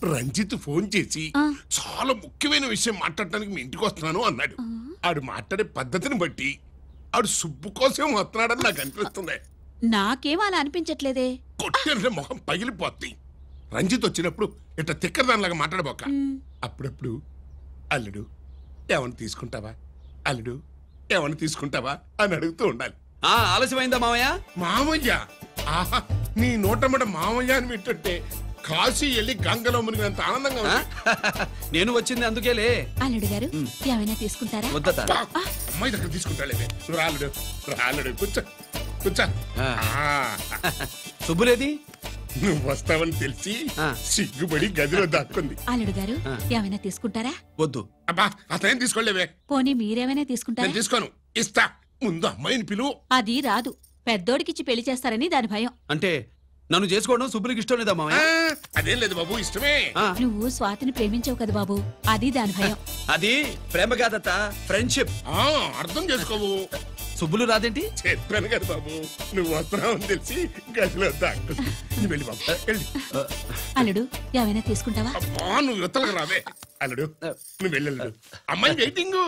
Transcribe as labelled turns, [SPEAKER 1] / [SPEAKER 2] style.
[SPEAKER 1] Ranjith phone చేసి చాలా ముఖ్యమైన విషయం మాట్లాడటానికి మీ ఇంటికి వస్తున్నాను అన్నాడు. ఆడు మాట్లాడే పద్ధతిని బట్టి ఆడు సుబ్బు కోసం వస్తున్నాడని నాకు అనిపిస్తుంది.
[SPEAKER 2] నాకేం అలా అనిపించట్లేదే.
[SPEAKER 1] కొట్టిన మొహం పగిలిపోద్ది. రంజిత్ వచ్చినప్పుడు ఇట్లా తిక్కదానిలాగా మాట్లాడబోక. అప్పుడప్పుడు అల్లుడు ఏమన్నా తీసుకుంటావా, అల్లుడు ఏమన్నా తీసుకుంటావా అని అడుగుతూ ఉండాలి.
[SPEAKER 3] ఆలస్యమైందా మామయ్య?
[SPEAKER 1] మామయ్య, ఆహా, నీ నోటమ్మట మామయ్య అని వింటుంటే కాశీ వెళ్ళి గంగలో మునిగినంత ఆనందంగా ఉంది.
[SPEAKER 3] నేను వచ్చింది అందుకేలే.
[SPEAKER 2] అల్లుడు గారు ఏమైనా తీసుకుంటారా?
[SPEAKER 3] వద్దట.
[SPEAKER 1] అమ్మాయి దగ్గర తీసుకుంటాలేవే. రాలుడు రాలుడు కూర్చో కూర్చో.
[SPEAKER 3] శుభ్రేది?
[SPEAKER 1] నువ్వు వస్తావని తెలిసి సిగ్గుపడి గదిలో దాక్కుంది.
[SPEAKER 2] అల్లుడు గారు ఏమైనా తీసుకుంటారా?
[SPEAKER 3] వద్దు.
[SPEAKER 1] అబ్బా అతనేం తీసుకోలేవే.
[SPEAKER 2] పోనీ మీరేమైనా తీసుకుంటారా?
[SPEAKER 1] నేను తీసుకోను, ఇస్తా. ముందు అమ్మాయిని పిలువు.
[SPEAKER 2] అది రాదు. పెద్దోడికిచ్చి పెళ్లి చేస్తారని దాని భయం.
[SPEAKER 3] అంటే నన్ను చేసుకోవడం శుభ్రికి ఇష్టం లేదా మామయ్య?
[SPEAKER 1] అదేం లేదు బాబు, ఇష్టమే.
[SPEAKER 2] నువ్వు స్వాతిని ప్రేమించవు కదా బాబు, అది దాని భయం.
[SPEAKER 3] అది ప్రేమ కాదత్త, ఫ్రెండ్షిప్.
[SPEAKER 1] అర్థం చేసుకోవు.
[SPEAKER 3] సుబ్బులు రాదేంటి?
[SPEAKER 1] చెప్పాను కదా బాబు, నువ్వు వస్తున్నావు అని తెలిసి గదిలో దాక్కుంది. నువ్వు వెళ్ళి బాబు వెళ్ళి.
[SPEAKER 2] అల్లుడు ఏమైనా తీసుకుంటావా?
[SPEAKER 1] అబ్బా నువ్వు యువతలకు రావే. అల్లుడు నువ్వు వెళ్ళి, అమ్మాయి వెయిటింగ్.